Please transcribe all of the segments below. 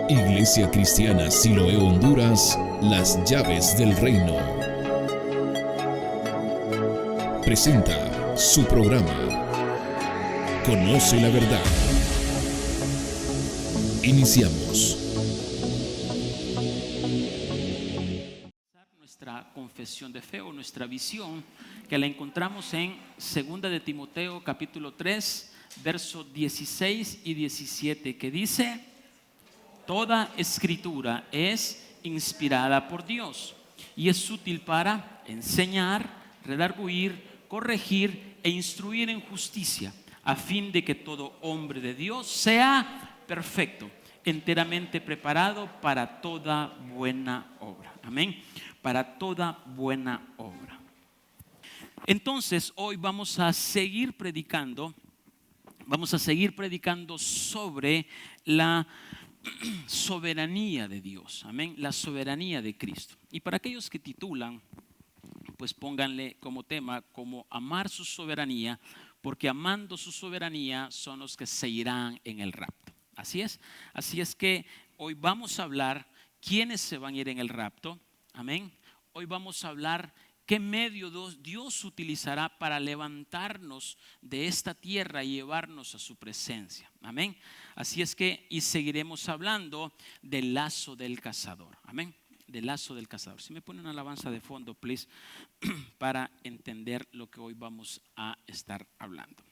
Iglesia Cristiana Siloé Honduras, las llaves del reino. Presenta su programa Conoce la verdad. Iniciamos. Nuestra confesión de fe o nuestra visión, que la encontramos en 2 de Timoteo capítulo 3, versos 16 y 17, que dice: toda escritura es inspirada por Dios y es útil para enseñar, redarguir, corregir e instruir en justicia, a fin de que todo hombre de Dios sea perfecto, enteramente preparado para toda buena obra. Amén. Para toda buena obra. Entonces, hoy vamos a seguir predicando sobre la soberanía de Dios. Amén. La soberanía de Cristo. Y para aquellos que titulan, pues pónganle como tema, como amar su soberanía, porque amando su soberanía son los que se irán en el rapto. Así es. Así es que hoy vamos a hablar quiénes se van a ir en el rapto. Amén. Hoy vamos a hablar qué medio Dios utilizará para levantarnos de esta tierra y llevarnos a su presencia. Amén. Así es que, y seguiremos hablando del lazo del cazador. Amén. Del lazo del cazador. Si me ponen una alabanza de fondo, please, para entender lo que hoy vamos a estar hablando.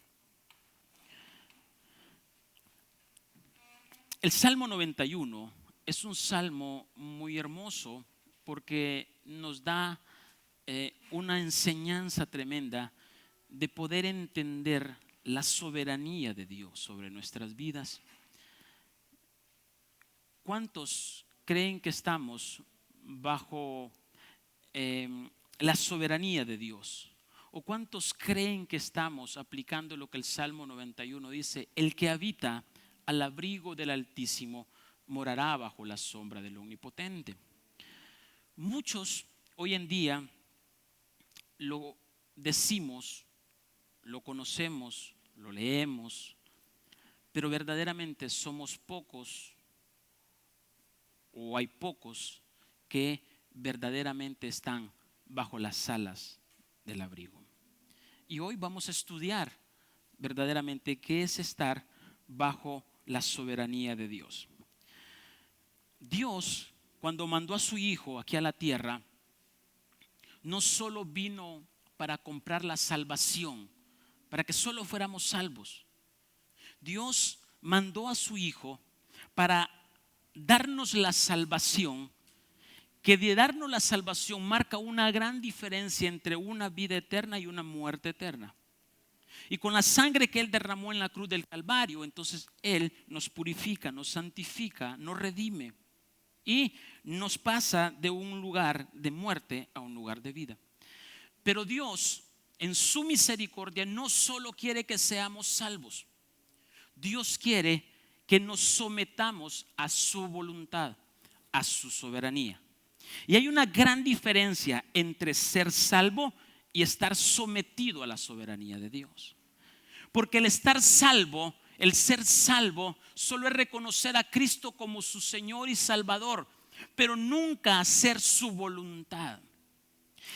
El Salmo 91 es un salmo muy hermoso porque nos da una enseñanza tremenda de poder entender la soberanía de Dios sobre nuestras vidas. ¿Cuántos creen que estamos bajo la soberanía de Dios? ¿O cuántos creen que estamos aplicando lo que el Salmo 91 dice? El que habita al abrigo del Altísimo morará bajo la sombra del Omnipotente. Muchos hoy en día lo decimos, lo conocemos, lo leemos, pero verdaderamente somos pocos, o hay pocos que verdaderamente están bajo las alas del abrigo. Y hoy vamos a estudiar verdaderamente qué es estar bajo la soberanía de Dios. Dios, cuando mandó a su Hijo aquí a la tierra, no solo vino para comprar la salvación, para que solo fuéramos salvos. Dios mandó a su Hijo para darnos la salvación, que de darnos la salvación marca una gran diferencia entre una vida eterna y una muerte eterna. Y con la sangre que Él derramó en la cruz del Calvario, entonces Él nos purifica, nos santifica, nos redime y nos pasa de un lugar de muerte a un lugar de vida. Pero Dios, en su misericordia, no solo quiere que seamos salvos. Dios quiere que nos sometamos a su voluntad, a su soberanía. Y hay una gran diferencia entre ser salvo y estar sometido a la soberanía de Dios. Porque el estar salvo, el ser salvo, solo es reconocer a Cristo como su Señor y Salvador, pero nunca hacer su voluntad.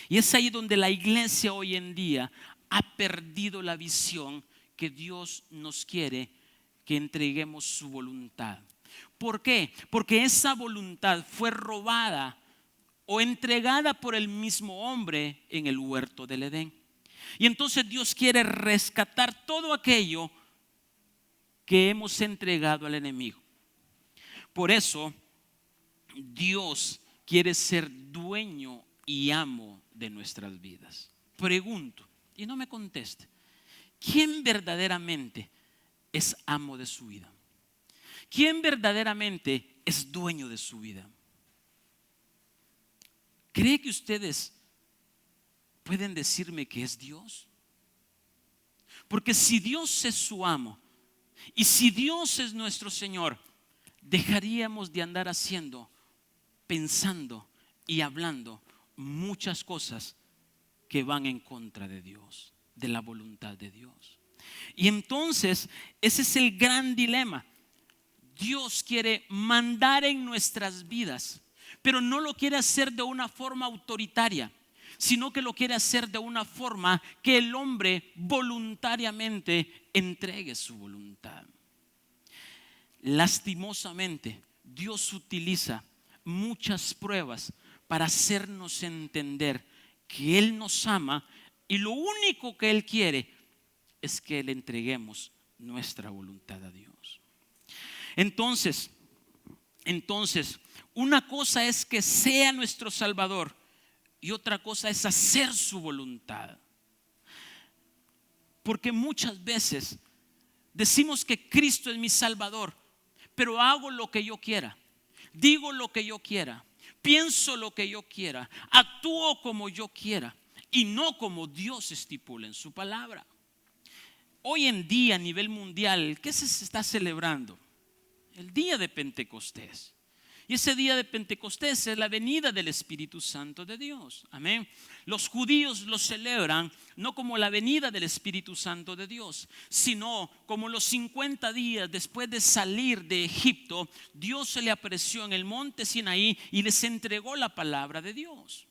Y es ahí donde la iglesia hoy en día ha perdido la visión que Dios nos quiere que entreguemos su voluntad. ¿Por qué? Porque esa voluntad fue robada o entregada por el mismo hombre en el huerto del Edén. Y entonces Dios quiere rescatar todo aquello que hemos entregado al enemigo. Por eso Dios quiere ser dueño y amo de nuestras vidas. Pregunto, y no me conteste, ¿quién verdaderamente es amo de su vida? ¿Quién verdaderamente es dueño de su vida? ¿Cree que ustedes pueden decirme que es Dios? Porque si Dios es su amo y si Dios es nuestro Señor, dejaríamos de andar haciendo, pensando y hablando muchas cosas que van en contra de Dios, de la voluntad de Dios. Y entonces ese es el gran dilema. Dios quiere mandar en nuestras vidas, pero no lo quiere hacer de una forma autoritaria, sino que lo quiere hacer de una forma que el hombre voluntariamente entregue su voluntad. Lastimosamente, Dios utiliza muchas pruebas para hacernos entender que Él nos ama y lo único que Él quiere es que le entreguemos nuestra voluntad a Dios. Entonces, una cosa es que sea nuestro Salvador y otra cosa es hacer su voluntad. Porque muchas veces decimos que Cristo es mi Salvador, pero hago lo que yo quiera, digo lo que yo quiera, pienso lo que yo quiera, actúo como yo quiera y no como Dios estipula en su palabra. Hoy en día a nivel mundial, ¿qué se está celebrando? El día de Pentecostés. Y ese día de Pentecostés es la venida del Espíritu Santo de Dios. Amén. Los judíos lo celebran no como la venida del Espíritu Santo de Dios, sino como los 50 días después de salir de Egipto, Dios se le apareció en el monte Sinaí y les entregó la palabra de Dios.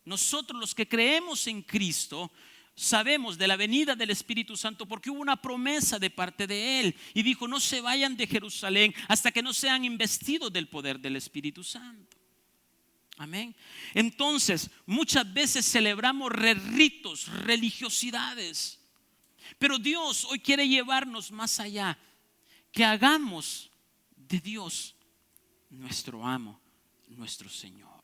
Nosotros los que creemos en Cristo sabemos de la venida del Espíritu Santo porque hubo una promesa de parte de Él y dijo: no se vayan de Jerusalén hasta que no sean investidos del poder del Espíritu Santo. Amén. Entonces muchas veces celebramos ritos, religiosidades, pero Dios hoy quiere llevarnos más allá, que hagamos de Dios nuestro amo, nuestro Señor.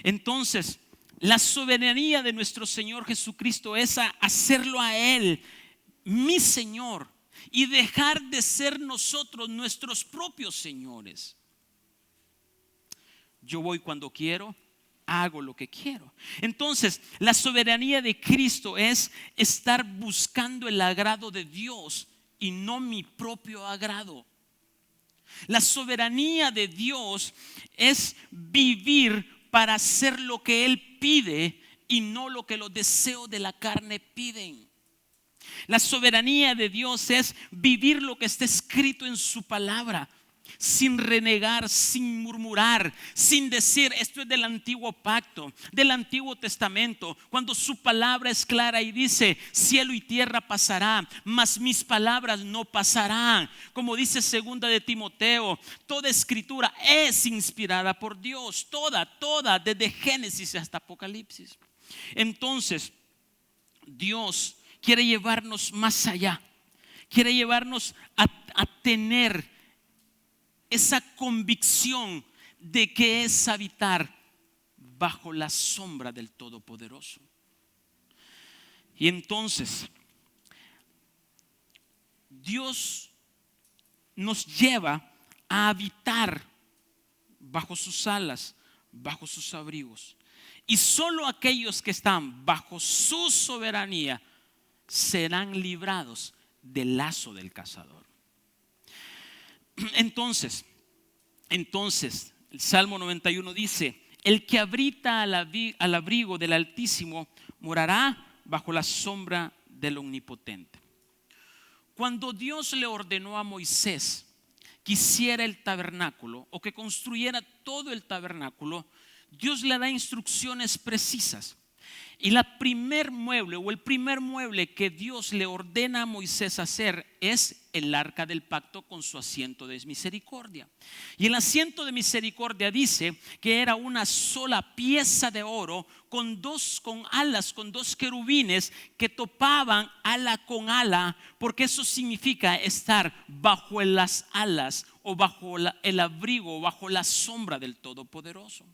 Entonces la soberanía de nuestro Señor Jesucristo es hacerlo a Él mi Señor y dejar de ser nosotros nuestros propios señores. Yo voy cuando quiero, hago lo que quiero. Entonces, la soberanía de Cristo es estar buscando el agrado de Dios y no mi propio agrado. La soberanía de Dios es vivir para hacer lo que Él pide y no lo que los deseos de la carne piden. La soberanía de Dios es vivir lo que está escrito en su palabra, sin renegar, sin murmurar, sin decir esto es del antiguo pacto, del antiguo testamento, cuando su palabra es clara y dice: cielo y tierra pasará, mas mis palabras no pasarán. Como dice segunda de Timoteo, toda escritura es inspirada por Dios, toda, desde Génesis hasta Apocalipsis. Entonces Dios quiere llevarnos más allá, quiere llevarnos a tener esa convicción de que es habitar bajo la sombra del Todopoderoso. Y entonces Dios nos lleva a habitar bajo sus alas, bajo sus abrigos. Y solo aquellos que están bajo su soberanía serán librados del lazo del cazador. Entonces, el Salmo 91 dice: el que habita al abrigo del Altísimo morará bajo la sombra del Omnipotente. Cuando Dios le ordenó a Moisés que hiciera el tabernáculo o que construyera todo el tabernáculo, Dios le da instrucciones precisas. Y el primer mueble que Dios le ordena a Moisés hacer es el arca del pacto con su asiento de misericordia. Y el asiento de misericordia dice que era una sola pieza de oro con alas, con dos querubines que topaban ala con ala, porque eso significa estar bajo las alas o bajo el abrigo o bajo la sombra del Todopoderoso.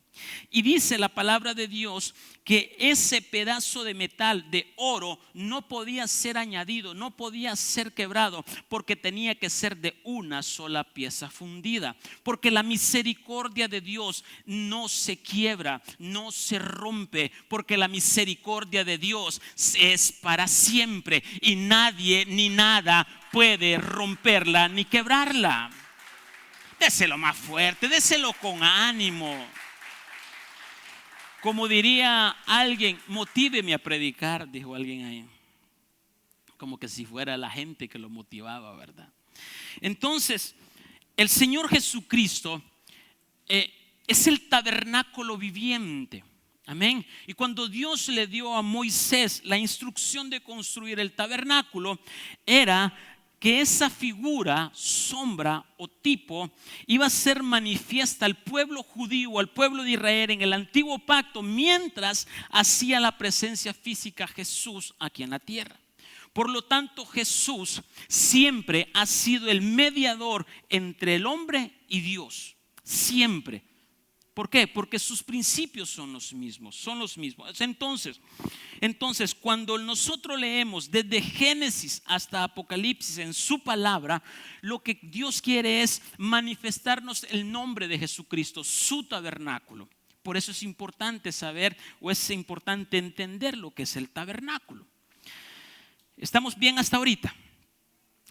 Y dice la palabra de Dios que ese pedazo de metal, de oro, no podía ser añadido, no podía ser quebrado, porque tenía que ser de una sola pieza fundida. Porque la misericordia de Dios no se quiebra, no se rompe, porque la misericordia de Dios es para siempre y nadie ni nada puede romperla ni quebrarla. Déselo más fuerte, déselo con ánimo. Como diría alguien, motíveme a predicar, dijo alguien ahí. como que si fuera la gente que lo motivaba, ¿verdad? Entonces, el Señor Jesucristo es el tabernáculo viviente. Amén. Y cuando Dios le dio a Moisés la instrucción de construir el tabernáculo, era que esa figura, sombra o tipo iba a ser manifiesta al pueblo judío, al pueblo de Israel en el antiguo pacto, mientras hacía la presencia física Jesús aquí en la tierra. Por lo tanto, Jesús siempre ha sido el mediador entre el hombre y Dios. Siempre. ¿Por qué? Porque sus principios son los mismos. Entonces, cuando nosotros leemos desde Génesis hasta Apocalipsis en su palabra, lo que Dios quiere es manifestarnos el nombre de Jesucristo, su tabernáculo. Por eso es importante saber, o es importante entender lo que es el tabernáculo. ¿Estamos bien hasta ahorita?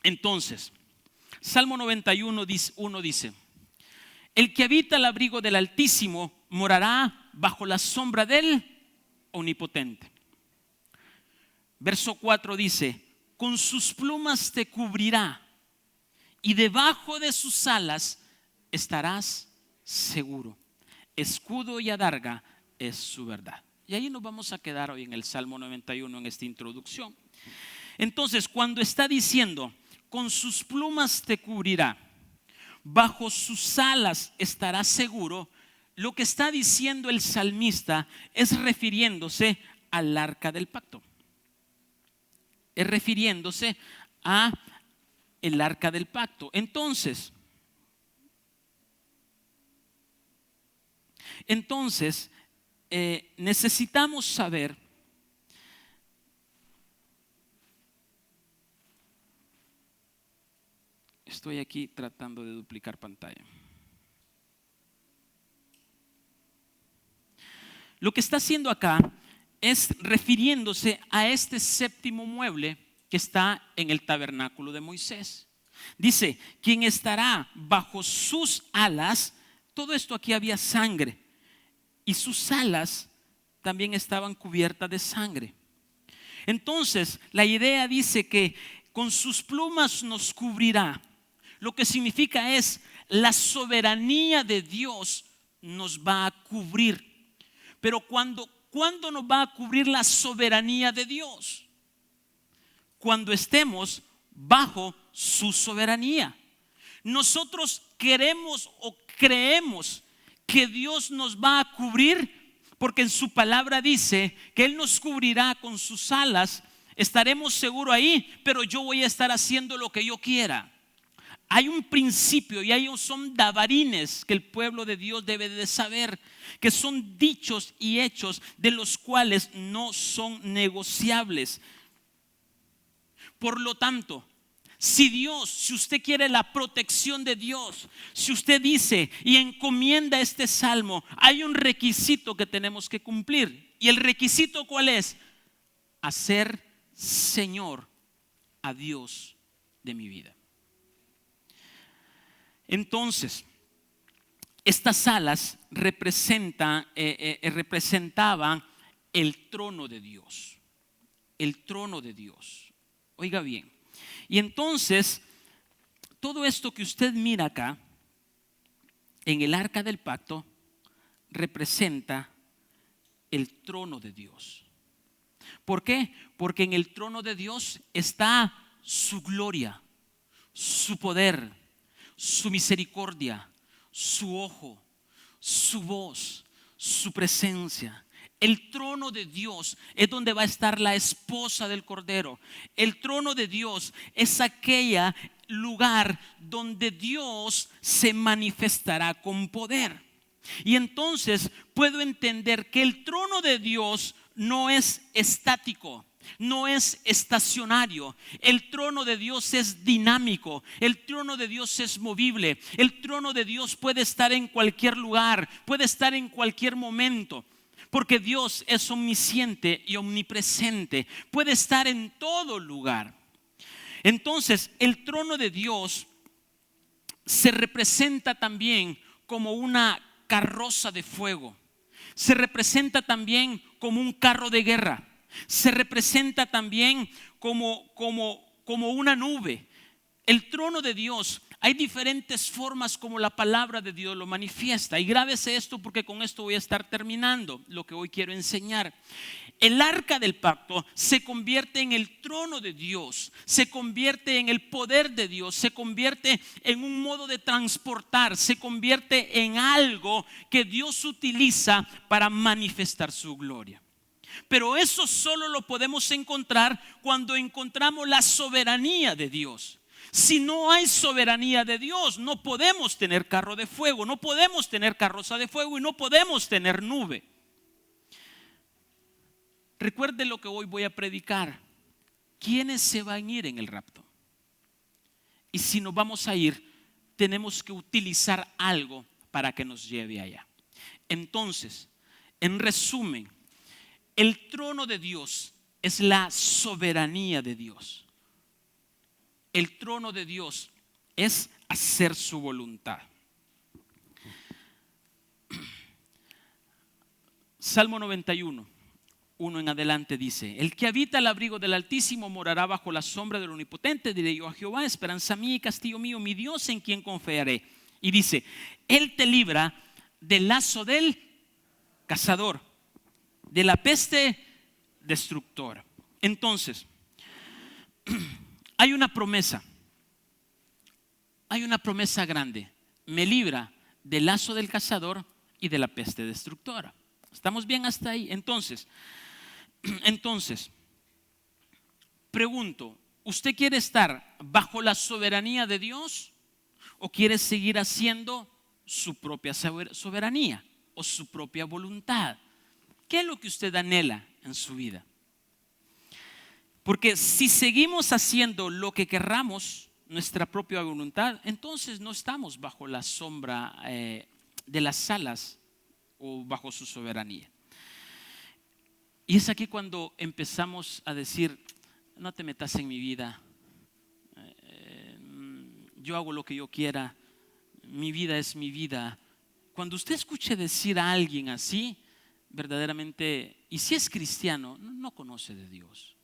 Entonces, Salmo 91 dice: el que habita el abrigo del Altísimo morará bajo la sombra del Omnipotente. Verso 4 dice: con sus plumas te cubrirá y debajo de sus alas estarás seguro. Escudo y adarga es su verdad. Y ahí nos vamos a quedar hoy en el Salmo 91 en esta introducción. Entonces, cuando está diciendo con sus plumas te cubrirá, bajo sus alas estarás seguro, lo que está diciendo el salmista es refiriéndose al arca del pacto. Es refiriéndose a el arca del pacto. Entonces, necesitamos saber Estoy aquí tratando de duplicar pantalla. Lo que está haciendo acá es refiriéndose a este séptimo mueble que está en el tabernáculo de Moisés. Dice, quien estará bajo sus alas. Todo esto aquí había sangre y sus alas también estaban cubiertas de sangre. Entonces la idea dice que con sus plumas nos cubrirá. Lo que significa es la soberanía de Dios nos va a cubrir. Pero ¿cuándo nos va a cubrir la soberanía de Dios? Cuando estemos bajo su soberanía. Nosotros queremos o creemos que Dios nos va a cubrir porque en su palabra dice que Él nos cubrirá con sus alas. Estaremos seguros ahí, pero yo voy a estar haciendo lo que yo quiera. Hay un principio y son davarines que el pueblo de Dios debe de saber, que son dichos y hechos de los cuales no son negociables. Por lo tanto, si usted quiere la protección de Dios, si usted dice y encomienda este salmo, hay un requisito que tenemos que cumplir. ¿Y el requisito cuál es? Hacer Señor a Dios de mi vida. Entonces, estas alas representaban el trono de Dios. El trono de Dios. Oiga bien. Y entonces, todo esto que usted mira acá, en el arca del pacto, representa el trono de Dios. ¿Por qué? Porque en el trono de Dios está su gloria, su poder, su misericordia, su ojo, su voz, su presencia. El trono de Dios es donde va a estar la esposa del Cordero. El trono de Dios es aquel lugar donde Dios se manifestará con poder. Y entonces puedo entender que el trono de Dios no es estático, no es estacionario. El trono de Dios es dinámico. El trono de Dios es movible. El trono de Dios puede estar en cualquier lugar, puede estar en cualquier momento. Porque Dios es omnisciente y omnipresente. Puede estar en todo lugar. Entonces, el trono de Dios se representa también como una carroza de fuego. Se representa también como un carro de guerra. Se representa también como una nube. El trono de Dios, hay diferentes formas como la palabra de Dios lo manifiesta. Y grábese esto, porque con esto voy a estar terminando lo que hoy quiero enseñar. El arca del pacto se convierte en el trono de Dios, se convierte en el poder de Dios, se convierte en un modo de transportar, se convierte en algo que Dios utiliza para manifestar su gloria. Pero eso solo lo podemos encontrar cuando encontramos la soberanía de Dios. Si no hay soberanía de Dios, no podemos tener carro de fuego, no podemos tener carroza de fuego y no podemos tener nube. Recuerde lo que hoy voy a predicar. ¿Quiénes se van a ir en el rapto? Y si nos vamos a ir, tenemos que utilizar algo para que nos lleve allá. Entonces, en resumen, el trono de Dios es la soberanía de Dios. El trono de Dios es hacer su voluntad. Salmo 91, 1 en adelante dice: el que habita al abrigo del Altísimo morará bajo la sombra del Omnipotente. Diré yo a Jehová, esperanza mía y castillo mío, mi Dios en quien confiaré. Y dice: Él te libra del lazo del cazador, de la peste destructora. Entonces, hay una promesa grande: me libra del lazo del cazador y de la peste destructora. ¿Estamos bien hasta ahí? Entonces, pregunto, ¿usted quiere estar bajo la soberanía de Dios o quiere seguir haciendo su propia soberanía o su propia voluntad? ¿Qué es lo que usted anhela en su vida? Porque si seguimos haciendo lo que querramos, nuestra propia voluntad, entonces no estamos bajo la sombra de las alas o bajo su soberanía. Y es aquí cuando empezamos a decir: no te metas en mi vida, yo hago lo que yo quiera, mi vida es mi vida. Cuando usted escuche decir a alguien así, verdaderamente, y si es cristiano, no conoce de Dios.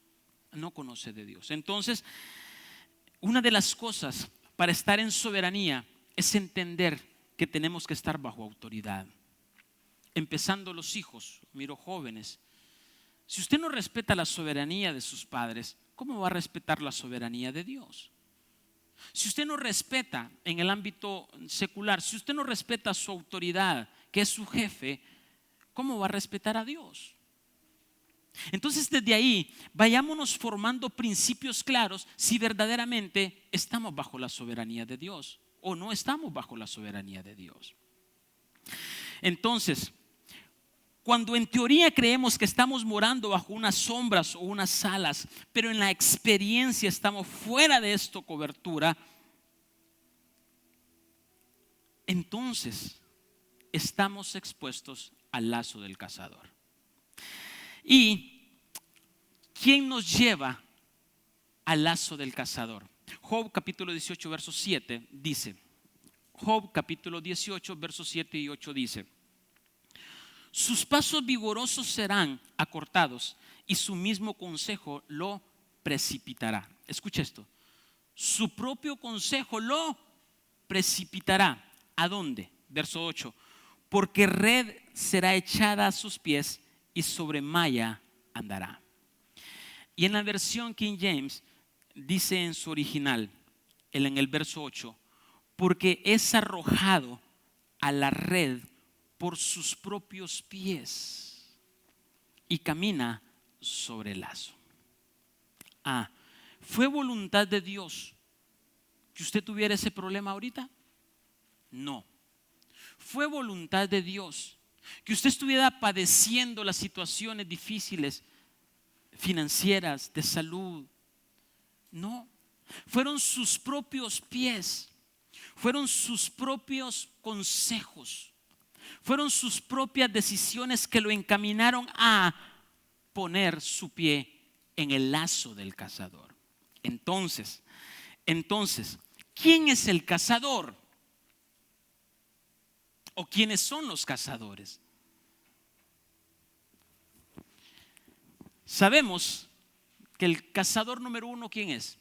No conoce de Dios. Entonces, una de las cosas para estar en soberanía es entender que tenemos que estar bajo autoridad. Empezando los hijos, miro jóvenes. Si usted no respeta la soberanía de sus padres, ¿cómo va a respetar la soberanía de Dios? Si usted no respeta en el ámbito secular, si usted no respeta su autoridad, que es su jefe, ¿cómo va a respetar a Dios? Entonces, desde ahí vayámonos formando principios claros si verdaderamente estamos bajo la soberanía de Dios o no estamos bajo la soberanía de Dios. Entonces, cuando en teoría creemos que estamos morando bajo unas sombras o unas alas, pero en la experiencia estamos fuera de esta cobertura, entonces estamos expuestos al lazo del cazador. ¿Y quién nos lleva al lazo del cazador? Job capítulo 18 verso 7 dice, Job capítulo 18 versos 7 y 8 dice: sus pasos vigorosos serán acortados y su mismo consejo lo precipitará. Escucha esto: su propio consejo lo precipitará. ¿A dónde? Verso 8: porque red será echada a sus pies y sobre malla andará. Y en la versión King James dice en su original, en el verso 8: porque es arrojado a la red por sus propios pies y camina sobre el lazo. ¿Fue voluntad de Dios que usted tuviera ese problema ahorita? No. ¿Fue voluntad de Dios que usted estuviera padeciendo las situaciones difíciles financieras, de salud? No. Fueron sus propios pies, fueron sus propios consejos, fueron sus propias decisiones que lo encaminaron a poner su pie en el lazo del cazador. Entonces, ¿quién es el cazador? ¿O quiénes son los cazadores? Sabemos que el cazador número uno, ¿quién es?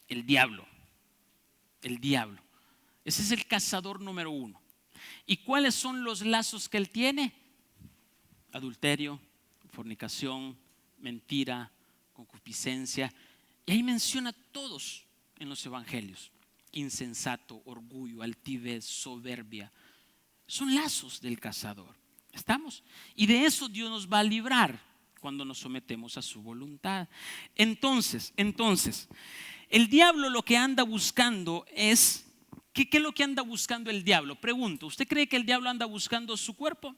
El diablo. El diablo. Ese es el cazador número uno. ¿Y cuáles son los lazos que él tiene? Adulterio, fornicación, mentira, concupiscencia. Y ahí menciona todos en los evangelios: insensato, orgullo, altivez, soberbia. Son lazos del cazador. ¿Estamos? Y de eso Dios nos va a librar cuando nos sometemos a su voluntad. Entonces, el diablo lo que anda buscando es, ¿qué es lo que anda buscando el diablo? Pregunto, ¿usted cree que el diablo anda buscando su cuerpo?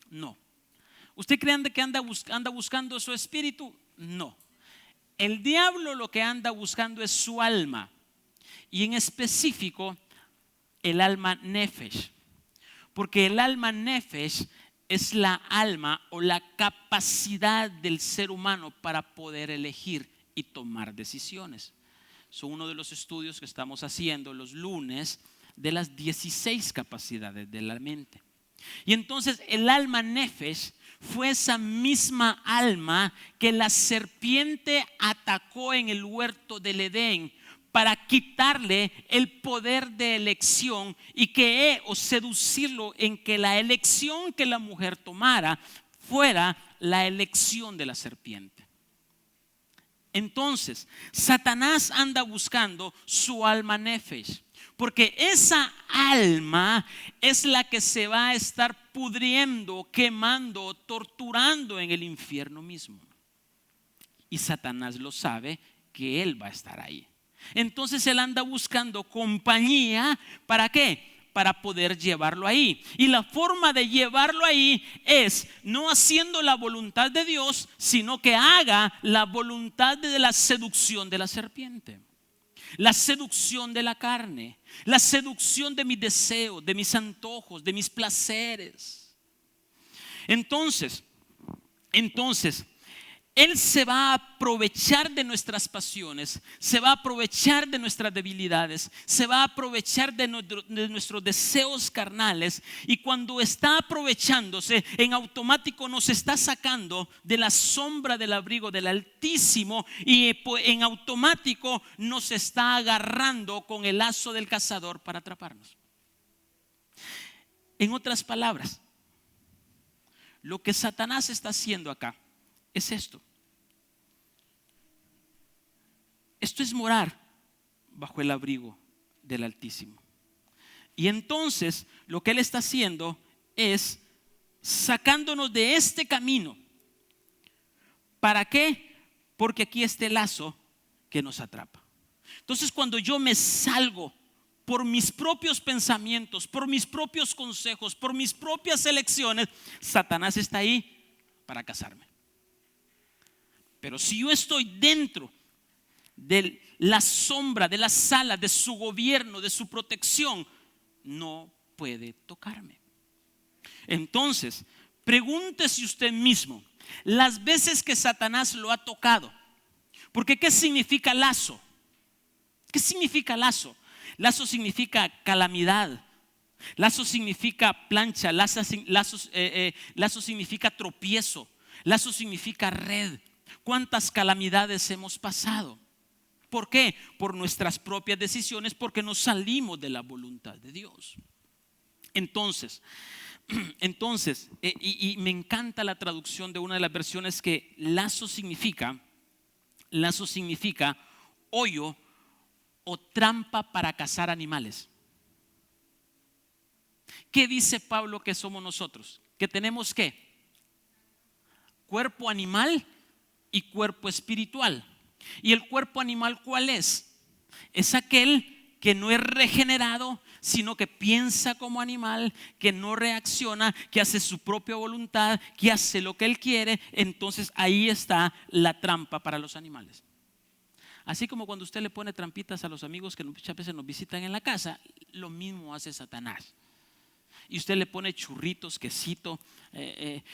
No. ¿Usted cree que anda buscando su espíritu? No. El diablo lo que anda buscando es su alma, y en específico el alma nefesh, porque el alma nefesh es la alma o la capacidad del ser humano para poder elegir y tomar decisiones. Son uno de los estudios que estamos haciendo los lunes de las 16 capacidades de la mente. Y entonces el alma nefesh fue esa misma alma que la serpiente atacó en el huerto del Edén para quitarle el poder de elección o seducirlo en que la elección que la mujer tomara fuera la elección de la serpiente. Entonces, Satanás anda buscando su alma nefesh, porque esa alma es la que se va a estar pudriendo, quemando, torturando en el infierno mismo. Y Satanás lo sabe que él va a estar ahí. Entonces él anda buscando compañía. ¿Para qué? Para poder llevarlo ahí. Y la forma de llevarlo ahí es no haciendo la voluntad de Dios, sino que haga la voluntad de la seducción de la serpiente, la seducción de la carne, la seducción de mis deseos, de mis antojos, de mis placeres. Entonces Él se va a aprovechar de nuestras pasiones, se va a aprovechar de nuestras debilidades, se va a aprovechar de nuestros deseos carnales, y cuando está aprovechándose, en automático nos está sacando de la sombra del abrigo del Altísimo, y en automático nos está agarrando con el lazo del cazador para atraparnos. En otras palabras, lo que Satanás está haciendo acá es esto. Esto es morar bajo el abrigo del Altísimo. Y entonces lo que él está haciendo es sacándonos de este camino. ¿Para qué? Porque aquí está el lazo que nos atrapa. Entonces, cuando yo me salgo por mis propios pensamientos, por mis propios consejos, por mis propias elecciones, Satanás está ahí para cazarme. Pero si yo estoy dentro de la sombra, de la sala, de su gobierno, de su protección, no puede tocarme. Entonces, pregúntese usted mismo las veces que Satanás lo ha tocado. Porque ¿qué significa lazo? ¿Qué significa lazo? Lazo significa calamidad. Lazo significa plancha. Lazo significa tropiezo. Lazo significa red. ¿Cuántas calamidades hemos pasado? ¿Por qué? Por nuestras propias decisiones, porque nos salimos de la voluntad de Dios. Entonces, y me encanta la traducción de una de las versiones, que lazo significa hoyo o trampa para cazar animales. ¿Qué dice Pablo que somos nosotros? Que tenemos ¿qué? Cuerpo animal y cuerpo espiritual. ¿Y el cuerpo animal cuál es? Es aquel que no es regenerado, sino que piensa como animal, que no reacciona, que hace su propia voluntad, que hace lo que él quiere. Entonces ahí está la trampa para los animales. Así como cuando usted le pone trampitas a los amigos que muchas veces nos visitan en la casa, lo mismo hace Satanás. Y usted le pone churritos, quesito,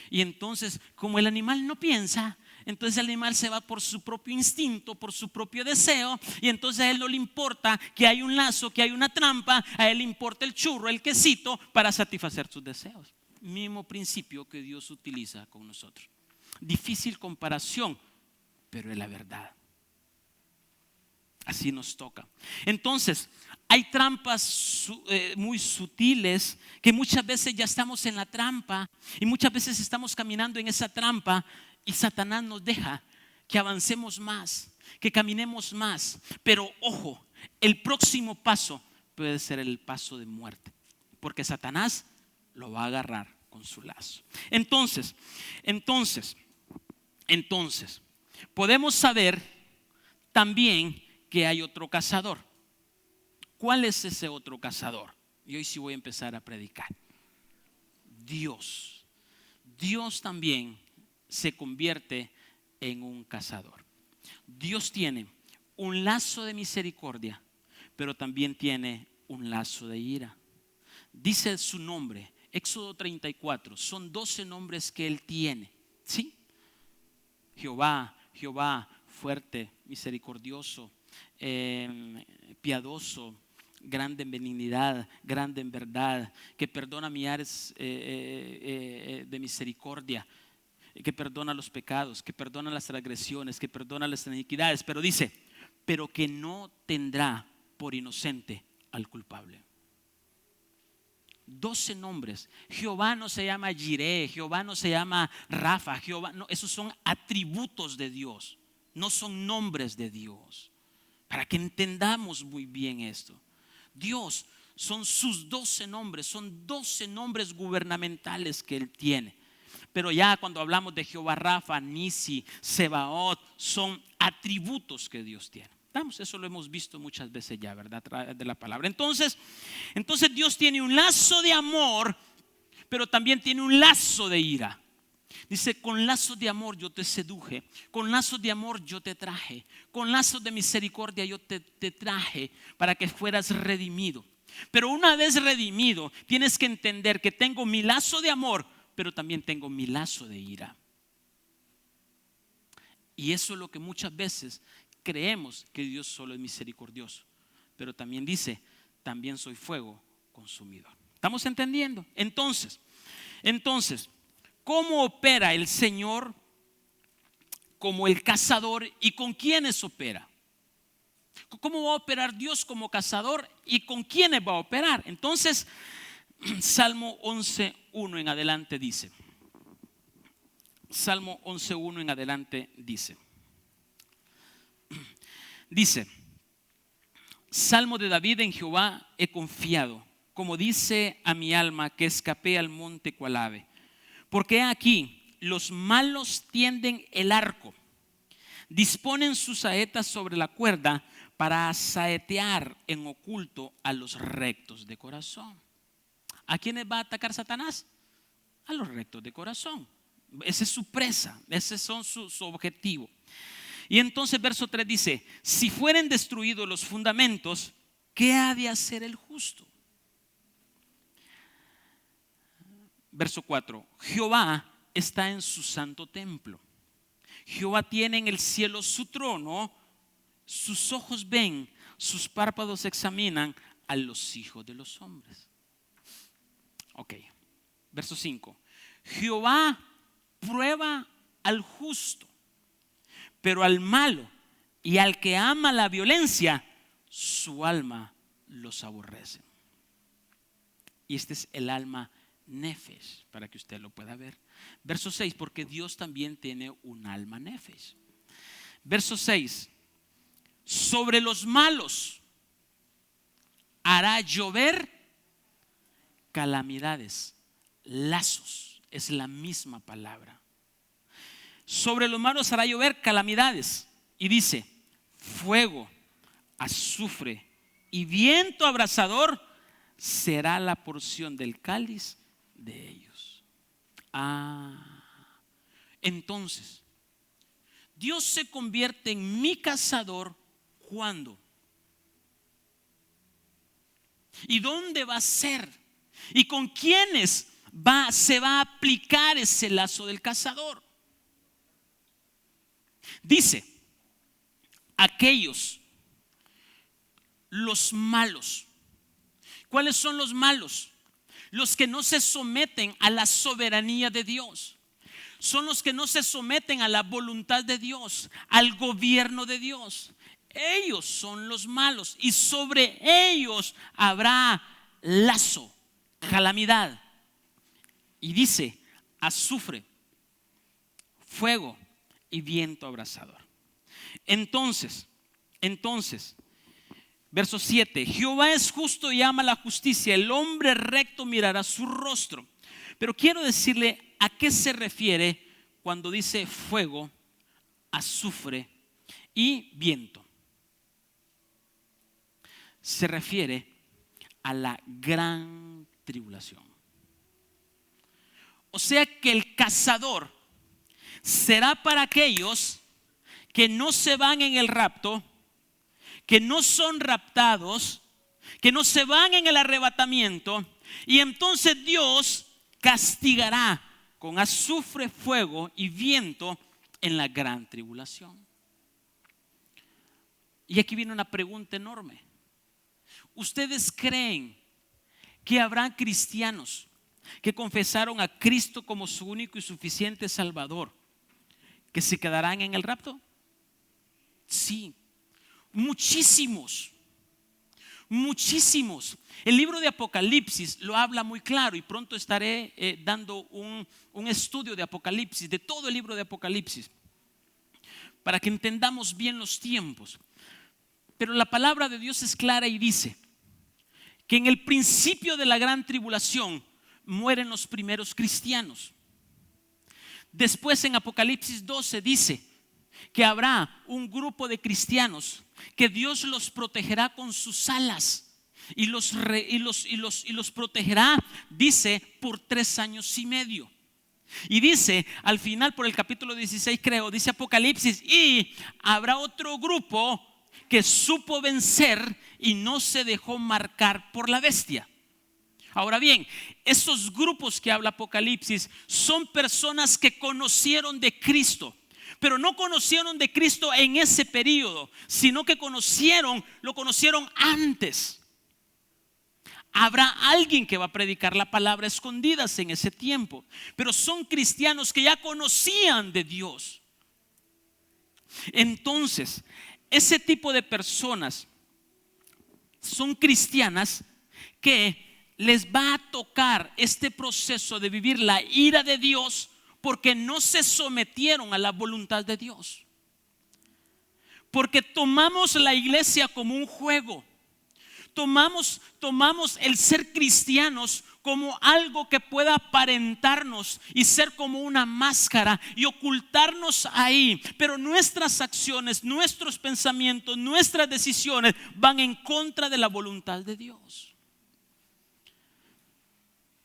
y entonces como el animal no piensa, entonces el animal se va por su propio instinto, por su propio deseo, y entonces a él no le importa que hay un lazo, que hay una trampa, a él le importa el churro, el quesito, para satisfacer sus deseos. Mismo principio que Dios utiliza con nosotros. difícil comparación, pero es la verdad. Así nos toca. Entonces, hay trampas muy sutiles que muchas veces ya estamos en la trampa y muchas veces estamos caminando en esa trampa y Satanás nos deja que avancemos más, que caminemos más. Pero ojo, el próximo paso puede ser el paso de muerte, porque Satanás lo va a agarrar con su lazo. Entonces, podemos saber también que hay otro cazador. ¿Cuál es ese otro cazador? Y hoy sí voy a empezar a predicar. Dios. Dios también se convierte en un cazador. Dios tiene un lazo de misericordia, pero también tiene un lazo de ira. Dice su nombre, Éxodo 34, son 12 nombres que Él tiene. ¿Sí? Jehová, Jehová, fuerte, misericordioso, piadoso, grande en benignidad, grande en verdad, que perdona millares de misericordia, que perdona los pecados, que perdona las transgresiones, que perdona las iniquidades. Pero dice, pero que no tendrá por inocente al culpable. 12 nombres. Jehová no se llama Jireh, Jehová no se llama Rafa, Jehová no, esos son atributos de Dios, no son nombres de Dios. Para que entendamos muy bien esto. Dios son sus 12 nombres, son 12 nombres gubernamentales que Él tiene. Pero ya cuando hablamos de Jehová Rafa, Nisi, Sebaot, son atributos que Dios tiene. Eso lo hemos visto muchas veces ya, ¿verdad? A través de la palabra. Entonces Dios tiene un lazo de amor, pero también tiene un lazo de ira. Dice, con lazos de amor yo te seduje, con lazos de amor yo te traje, con lazos de misericordia yo te traje para que fueras redimido. Pero una vez redimido, tienes que entender que tengo mi lazo de amor, pero también tengo mi lazo de ira. Y eso es lo que muchas veces creemos, que Dios solo es misericordioso, pero también dice, también soy fuego consumidor. ¿Estamos entendiendo? Entonces, ¿cómo opera el Señor como el cazador y con quiénes opera? ¿Cómo va a operar Dios como cazador y con quiénes va a operar? Entonces, Salmo 11:1 en adelante dice. Salmo 11:1 en adelante dice. Dice, Salmo de David: en Jehová he confiado, como dice a mi alma, que escapé al monte cual ave. Porque aquí los malos tienden el arco, disponen sus saetas sobre la cuerda para saetear en oculto a los rectos de corazón. ¿A quiénes va a atacar Satanás? A los rectos de corazón. Esa es su presa, ese son su objetivo. Y entonces verso 3 dice, si fueren destruidos los fundamentos, ¿qué ha de hacer el justo? Verso 4, Jehová está en su santo templo. Jehová tiene en el cielo su trono, sus ojos ven, sus párpados examinan a los hijos de los hombres. Ok, verso 5, Jehová prueba al justo, pero al malo y al que ama la violencia, su alma los aborrece. Y este es el alma nefesh, para que usted lo pueda ver. Verso 6, porque Dios también tiene un alma nefesh. Verso 6, sobre los malos hará llover calamidades, lazos, es la misma palabra. Sobre los malos hará llover calamidades. Y dice, fuego, azufre y viento abrasador será la porción del cáliz de ellos. Entonces, Dios se convierte en mi cazador. ¿Cuándo? ¿Y dónde va a ser? ¿Y con quiénes se va a aplicar ese lazo del cazador? Dice, aquellos, los malos. ¿Cuáles son los malos? Los que no se someten a la soberanía de Dios. son los que no se someten a la voluntad de Dios, al gobierno de Dios. Ellos son los malos y sobre ellos habrá lazo, calamidad. Y dice, azufre, fuego y viento abrasador. Entonces, verso 7, Jehová es justo y ama la justicia, el hombre recto mirará su rostro. Pero quiero decirle a qué se refiere cuando dice fuego, azufre y viento. Se refiere a la gran tribulación. O sea que el cazador será para aquellos que no se van en el rapto, que no son raptados, que no se van en el arrebatamiento, y entonces Dios castigará con azufre, fuego y viento en la gran tribulación. Y aquí viene una pregunta enorme. ¿Ustedes creen que habrá cristianos que confesaron a Cristo como su único y suficiente Salvador, que se quedarán en el rapto? Sí, muchísimos. El libro de Apocalipsis lo habla muy claro y pronto estaré dando un estudio de Apocalipsis, de todo el libro de Apocalipsis, para que entendamos bien los tiempos. Pero la palabra de Dios es clara y dice que en el principio de la gran tribulación mueren los primeros cristianos. Después en Apocalipsis 12 dice que habrá un grupo de cristianos que Dios los protegerá con sus alas y los protegerá, dice, por 3 años y medio. Y dice al final, por el capítulo 16 creo, dice Apocalipsis, y habrá otro grupo que supo vencer y no se dejó marcar por la bestia. Ahora bien, esos grupos que habla Apocalipsis son personas que conocieron de Cristo, pero no conocieron de Cristo en ese periodo, sino que lo conocieron antes. Habrá alguien que va a predicar la palabra escondidas en ese tiempo, pero son cristianos que ya conocían de Dios. Entonces, ese tipo de personas son cristianas que les va a tocar este proceso de vivir la ira de Dios porque no se sometieron a la voluntad de Dios. Porque tomamos la iglesia como un juego. Tomamos el ser cristianos como algo que pueda aparentarnos y ser como una máscara y ocultarnos ahí. Pero nuestras acciones, nuestros pensamientos, nuestras decisiones van en contra de la voluntad de Dios.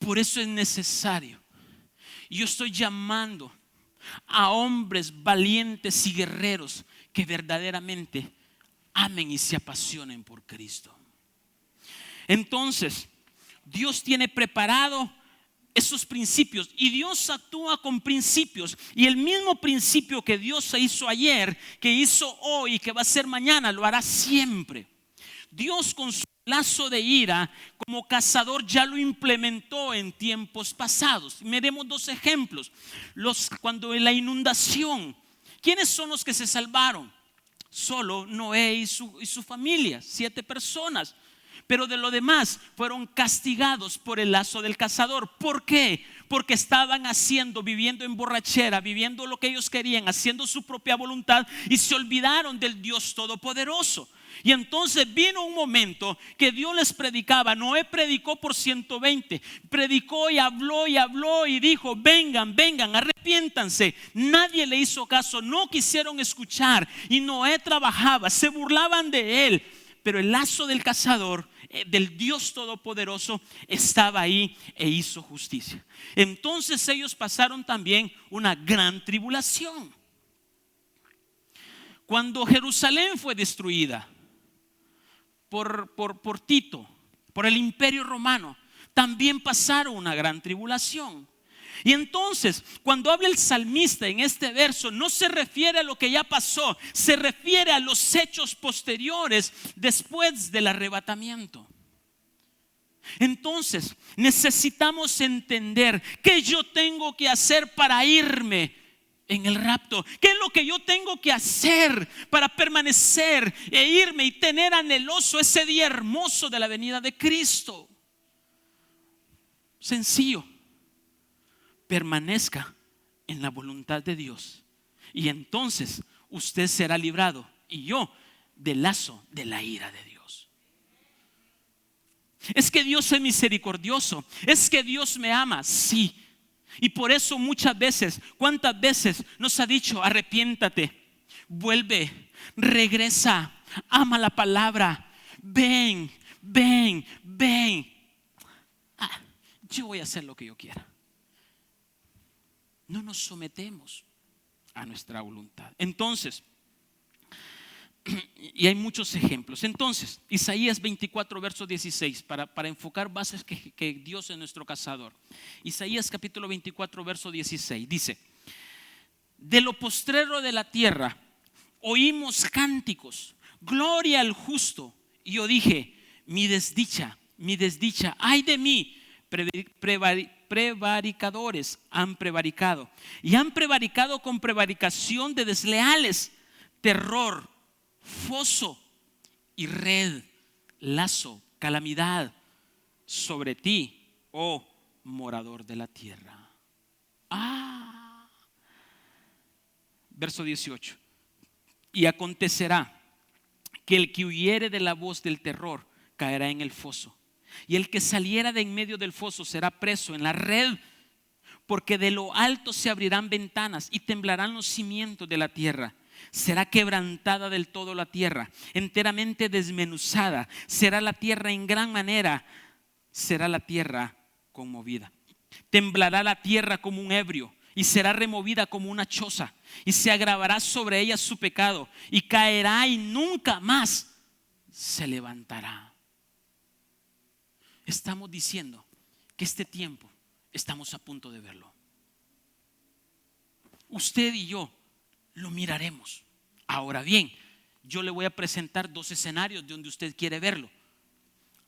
Por eso es necesario. Yo estoy llamando a hombres valientes y guerreros que verdaderamente amen y se apasionen por Cristo. Entonces, Dios tiene preparado esos principios y Dios actúa con principios. Y el mismo principio que Dios hizo ayer, que hizo hoy y que va a hacer mañana, lo hará siempre. Dios con su lazo de ira como cazador ya lo implementó en tiempos pasados. Miremos 2 ejemplos. Cuando en la inundación, ¿quiénes son los que se salvaron? Solo Noé y su familia, 7 personas. Pero de lo demás fueron castigados por el lazo del cazador. ¿Por qué? Porque estaban viviendo en borrachera, viviendo lo que ellos querían, haciendo su propia voluntad y se olvidaron del Dios Todopoderoso. Y entonces vino un momento que Dios les predicaba. Noé predicó por 120, predicó y habló y dijo: vengan, arrepiéntanse. Nadie le hizo caso, no quisieron escuchar. Y Noé trabajaba, se burlaban de él. Pero el lazo del cazador, del Dios Todopoderoso, estaba ahí e hizo justicia. Entonces ellos pasaron también una gran tribulación. Cuando Jerusalén fue destruida por Tito, por el Imperio Romano, también pasaron una gran tribulación. Y entonces, cuando habla el salmista en este verso, no se refiere a lo que ya pasó, se refiere a los hechos posteriores después del arrebatamiento. Entonces necesitamos entender qué yo tengo que hacer para irme en el rapto. ¿Qué es lo que yo tengo que hacer para permanecer e irme y tener anheloso ese día hermoso de la venida de Cristo? Sencillo: permanezca en la voluntad de Dios, y entonces usted será librado y yo del lazo de la ira de Dios. Es que Dios es misericordioso, es que Dios me ama, sí. Y por eso muchas veces, ¿cuántas veces nos ha dicho: arrepiéntate, vuelve, regresa, ama la palabra, ven, ven, ven? Yo voy a hacer lo que yo quiera. No nos sometemos a nuestra voluntad. Entonces, y hay muchos ejemplos. Entonces, Isaías 24, verso 16, para enfocar bases que Dios es nuestro cazador. Isaías capítulo 24, verso 16, dice: de lo postrero de la tierra oímos cánticos, gloria al justo. Y yo dije: mi desdicha, ay de mí, prevaricadores han prevaricado, y han prevaricado con prevaricación de desleales, terror, foso y red, lazo, calamidad sobre ti, oh morador de la tierra. Verso 18: y acontecerá que el que huyere de la voz del terror caerá en el foso, y el que saliera de en medio del foso será preso en la red, porque de lo alto se abrirán ventanas y temblarán los cimientos de la tierra. Será quebrantada del todo la tierra, enteramente desmenuzada. Será la tierra en gran manera, será la tierra conmovida. Temblará la tierra como un ebrio y será removida como una choza, y se agravará sobre ella su pecado, y caerá y nunca más se levantará. Estamos diciendo que este tiempo estamos a punto de verlo. Usted y yo lo miraremos. Ahora bien, yo le voy a presentar dos escenarios de donde usted quiere verlo.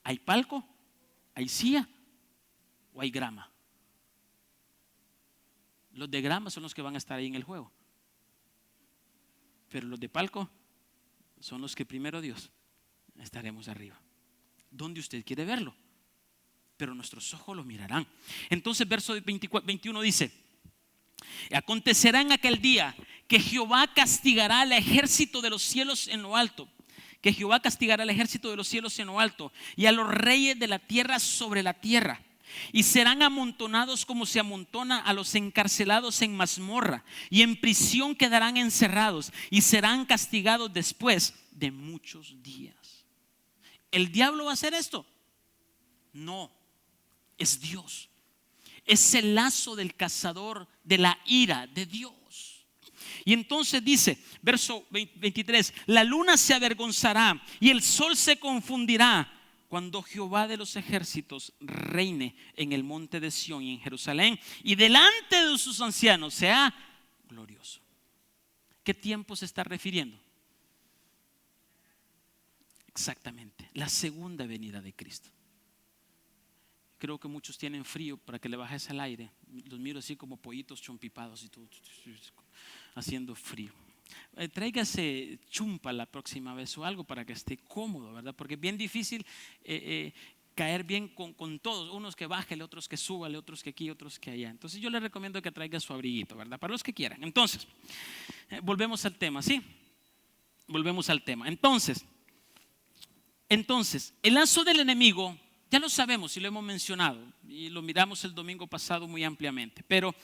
¿Hay palco? ¿Hay silla? ¿O hay grama? Los de grama son los que van a estar ahí en el juego, pero los de palco son los que primero Dios estaremos arriba. ¿Dónde usted quiere verlo? Pero nuestros ojos lo mirarán. Entonces verso 21 dice: acontecerá en aquel día que Jehová castigará al ejército de los cielos en lo alto, que Jehová castigará al ejército de los cielos en lo alto, y a los reyes de la tierra sobre la tierra, y serán amontonados como se amontona a los encarcelados en mazmorra, y en prisión quedarán encerrados, y serán castigados después de muchos días. ¿El diablo va a hacer esto? No, es Dios. Es el lazo del cazador de la ira de Dios. Y entonces dice, verso 23: la luna se avergonzará y el sol se confundirá cuando Jehová de los ejércitos reine en el monte de Sión y en Jerusalén, y delante de sus ancianos sea glorioso. ¿Qué tiempo se está refiriendo? Exactamente, la segunda venida de Cristo. Creo que muchos tienen frío, para que le bajes el aire. Los miro así como pollitos chompipados y todo, haciendo frío. Tráigase chumpa la próxima vez o algo para que esté cómodo, ¿verdad? Porque es bien difícil caer bien con todos. Unos que bájale, otros que súbale, otros que aquí, otros que allá. Entonces yo le recomiendo que traiga su abriguito, ¿verdad? Para los que quieran. Entonces, volvemos al tema, ¿sí? Volvemos al tema. Entonces, el lazo del enemigo, ya lo sabemos y lo hemos mencionado y lo miramos el domingo pasado muy ampliamente, pero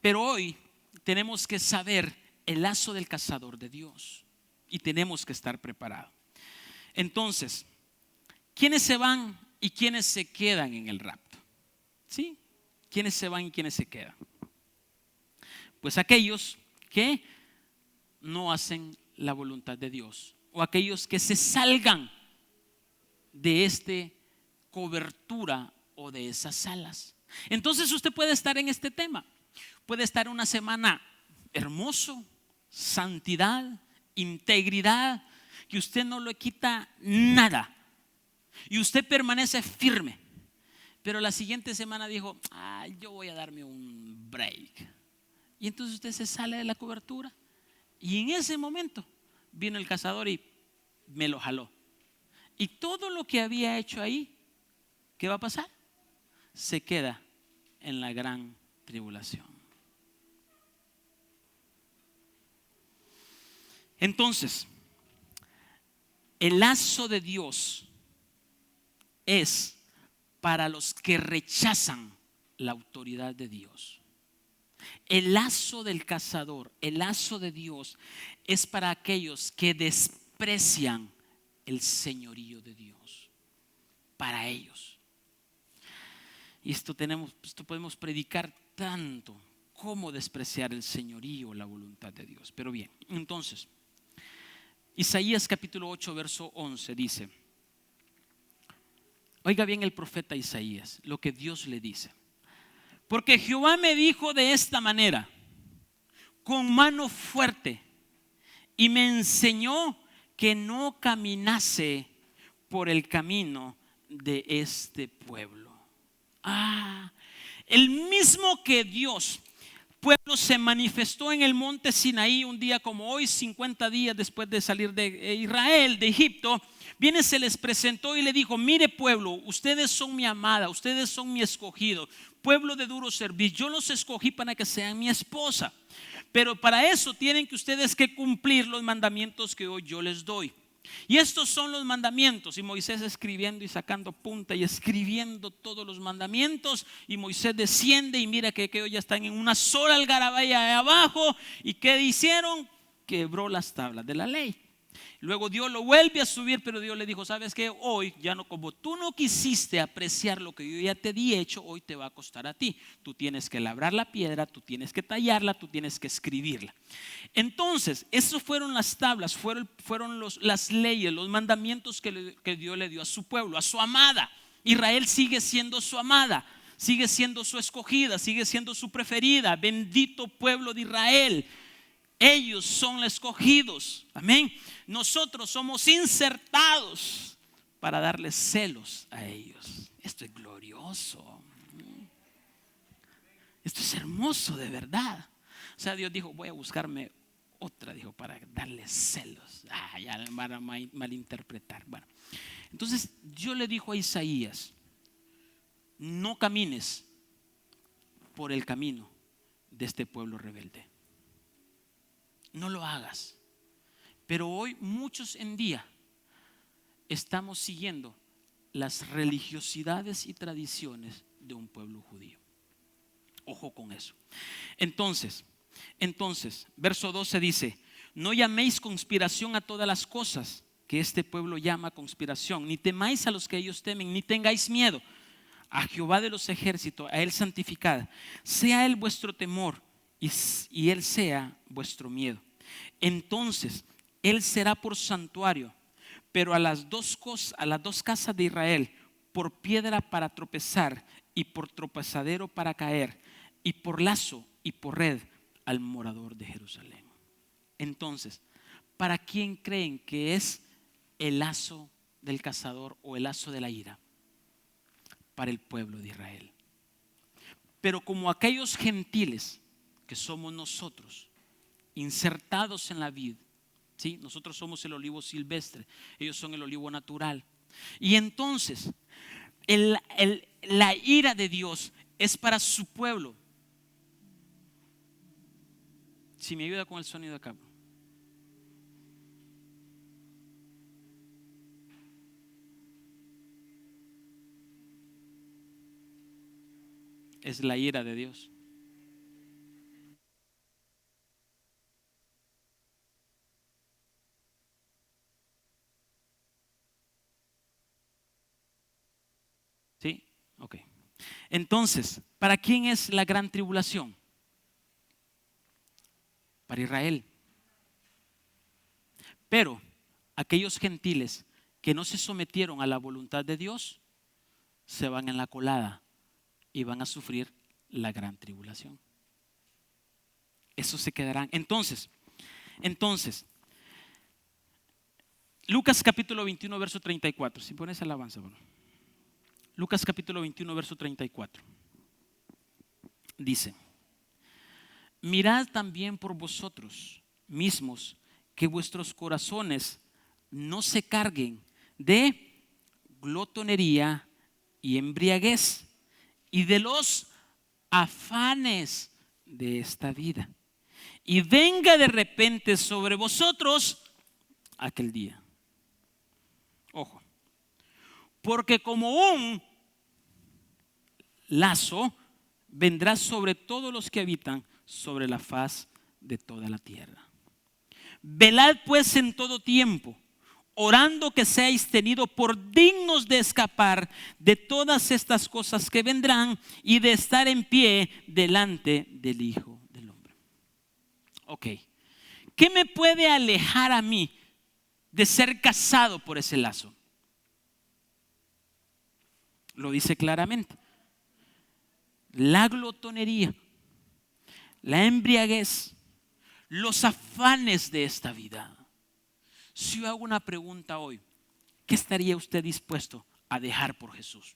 hoy tenemos que saber el lazo del cazador de Dios y tenemos que estar preparados. Entonces, ¿quiénes se van y quiénes se quedan en el rapto? ¿Sí? ¿Quiénes se van y quiénes se quedan? Pues aquellos que no hacen la voluntad de Dios, o aquellos que se salgan de esta cobertura o de esas alas. Entonces usted puede estar en este tema, puede estar una semana hermoso, santidad, integridad, que usted no le quita nada. y usted permanece firme. Pero la siguiente semana dijo, yo voy a darme un break. Y entonces usted se sale de la cobertura. Y en ese momento vino el cazador y me lo jaló. Y todo lo que había hecho ahí, ¿qué va a pasar? Se queda en la gran tribulación. Entonces, el lazo de Dios es para los que rechazan la autoridad de Dios. El lazo del cazador, el lazo de Dios, es para aquellos que desprecian el señorío de Dios. Para ellos. Y esto podemos predicar tanto, cómo despreciar el señorío, la voluntad de Dios. Pero bien, entonces, Isaías capítulo 8, verso 11 dice, oiga bien el profeta Isaías, lo que Dios le dice. Porque Jehová me dijo de esta manera, con mano fuerte, y me enseñó que no caminase por el camino de este pueblo. El mismo que Dios, pueblo se manifestó en el monte Sinaí un día como hoy, 50 días después de salir de Israel, de Egipto. Viene, se les presentó y le dijo, mire pueblo, ustedes son mi amada, ustedes son mi escogido, pueblo de duro servicio. Yo los escogí para que sean mi esposa, pero para eso tienen que ustedes que cumplir los mandamientos que hoy yo les doy. Y estos son los mandamientos. Y Moisés escribiendo y sacando punta y escribiendo todos los mandamientos. Y Moisés desciende y mira que ellos ya están en una sola algarabía de abajo. ¿Y qué hicieron? Quebró las tablas de la ley. Luego Dios lo vuelve a subir, pero Dios le dijo, ¿sabes qué? Hoy ya no, como tú no quisiste apreciar lo que yo ya te di hecho, hoy te va a costar a ti. Tú tienes que labrar la piedra, tú tienes que tallarla, tú tienes que escribirla. Entonces, esas fueron las tablas, fueron las leyes, los mandamientos que Dios le dio a su pueblo, a su amada. Israel sigue siendo su amada, sigue siendo su escogida, sigue siendo su preferida. Bendito pueblo de Israel. Ellos son los escogidos, amén. Nosotros somos insertados para darles celos a ellos. Esto es glorioso. Esto es hermoso de verdad. O sea, Dios dijo, voy a buscarme otra, dijo, para darles celos. Ya van a malinterpretar. Bueno, entonces Dios le dijo a Isaías, no camines por el camino de este pueblo rebelde. No lo hagas. Pero hoy muchos en día estamos siguiendo las religiosidades y tradiciones de un pueblo judío. Ojo con eso. Entonces, verso 12 dice, no llaméis conspiración a todas las cosas que este pueblo llama conspiración, ni temáis a los que ellos temen, ni tengáis miedo. A Jehová de los ejércitos, a él santificad, sea él vuestro temor y él sea vuestro miedo. Entonces él será por santuario, pero a las dos casas de Israel por piedra para tropezar y por tropezadero para caer, y por lazo y por red al morador de Jerusalén. Entonces, ¿para quién creen que es el lazo del cazador o el lazo de la ira? Para el pueblo de Israel. Pero como aquellos gentiles que somos nosotros, insertados en la vid, ¿sí? Nosotros somos el olivo silvestre, ellos son el olivo natural. Y entonces la ira de Dios es para su pueblo. Si me ayuda con el sonido acá. Es la ira de Dios. ¿Sí? Ok. Entonces, ¿para quién es la gran tribulación? Para Israel. Pero aquellos gentiles que no se sometieron a la voluntad de Dios se van en la colada y van a sufrir la gran tribulación. Esos se quedarán. Entonces, Lucas capítulo 21, verso 34. Si pones alabanza, bueno. Lucas capítulo 21, verso 34. Dice: mirad también por vosotros mismos que vuestros corazones no se carguen de glotonería y embriaguez y de los afanes de esta vida, y venga de repente sobre vosotros aquel día. Ojo, porque como un lazo vendrá sobre todos los que habitan sobre la faz de toda la tierra. Velad pues en todo tiempo, orando que seáis tenidos por dignos de escapar de todas estas cosas que vendrán y de estar en pie delante del Hijo del Hombre. Ok, ¿qué me puede alejar a mí de ser cazado por ese lazo? Lo dice claramente: la glotonería, la embriaguez, los afanes de esta vida. Si yo hago una pregunta hoy, ¿qué estaría usted dispuesto a dejar por Jesús?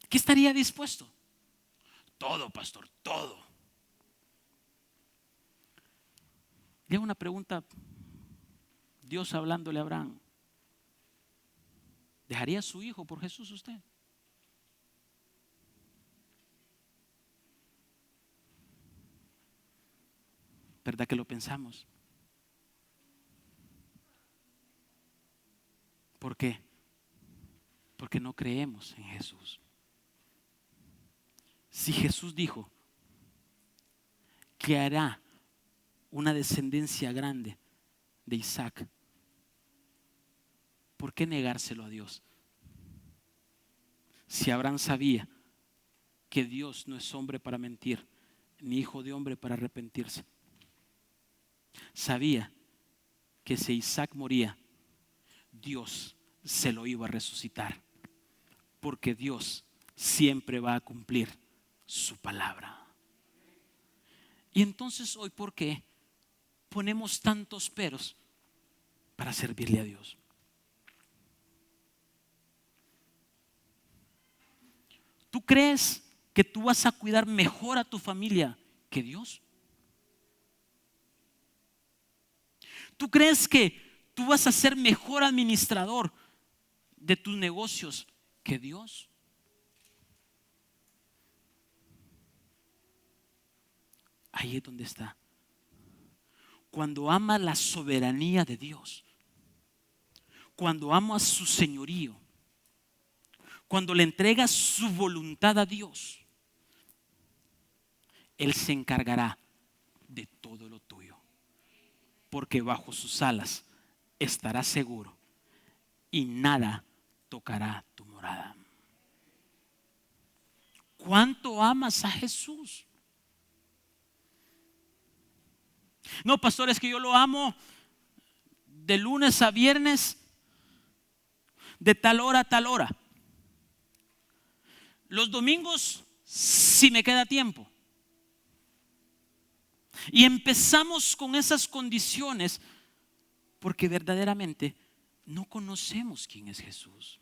¿Qué estaría dispuesto? Todo, pastor, todo. Le hago una pregunta, Dios hablándole a Abraham: ¿dejaría a su hijo por Jesús usted? ¿Verdad que lo pensamos? ¿Por qué? Porque no creemos en Jesús. Si Jesús dijo que hará una descendencia grande de Isaac, ¿por qué negárselo a Dios? Si Abraham sabía que Dios no es hombre para mentir, ni hijo de hombre para arrepentirse. Sabía que si Isaac moría, Dios se lo iba a resucitar, porque Dios siempre va a cumplir su palabra. Y entonces hoy, ¿por qué ponemos tantos peros para servirle a Dios? ¿Tú crees que tú vas a cuidar mejor a tu familia que Dios? ¿Tú crees que tú vas a ser mejor administrador de tus negocios que Dios? Ahí es donde está. Cuando amas la soberanía de Dios, cuando amas su señorío, cuando le entregas su voluntad a Dios, Él se encargará de todo lo tuyo, porque bajo sus alas estarás seguro y nada tocará tu morada. ¿Cuánto amas a Jesús? No, pastor, es que yo lo amo de lunes a viernes, de tal hora a tal hora. Los domingos, si me queda tiempo. Y empezamos con esas condiciones porque verdaderamente no conocemos quién es Jesús.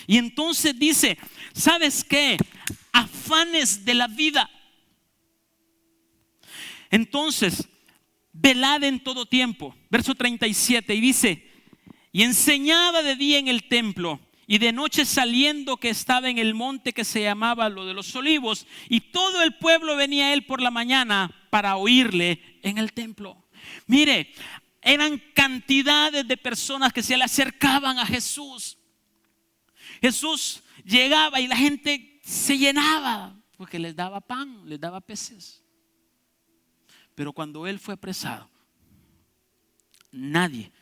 Y entonces dice: ¿sabes qué? Afanes de la vida. Entonces, velad en todo tiempo. Verso 37, y dice: y enseñaba de día en el templo, y de noche saliendo, que estaba en el monte que se llamaba lo de los Olivos, y todo el pueblo venía a él por la mañana para oírle en el templo. Mire, eran cantidades de personas que se le acercaban a Jesús. Jesús llegaba y la gente se llenaba porque les daba pan, les daba peces. Pero cuando él fue apresado, nadie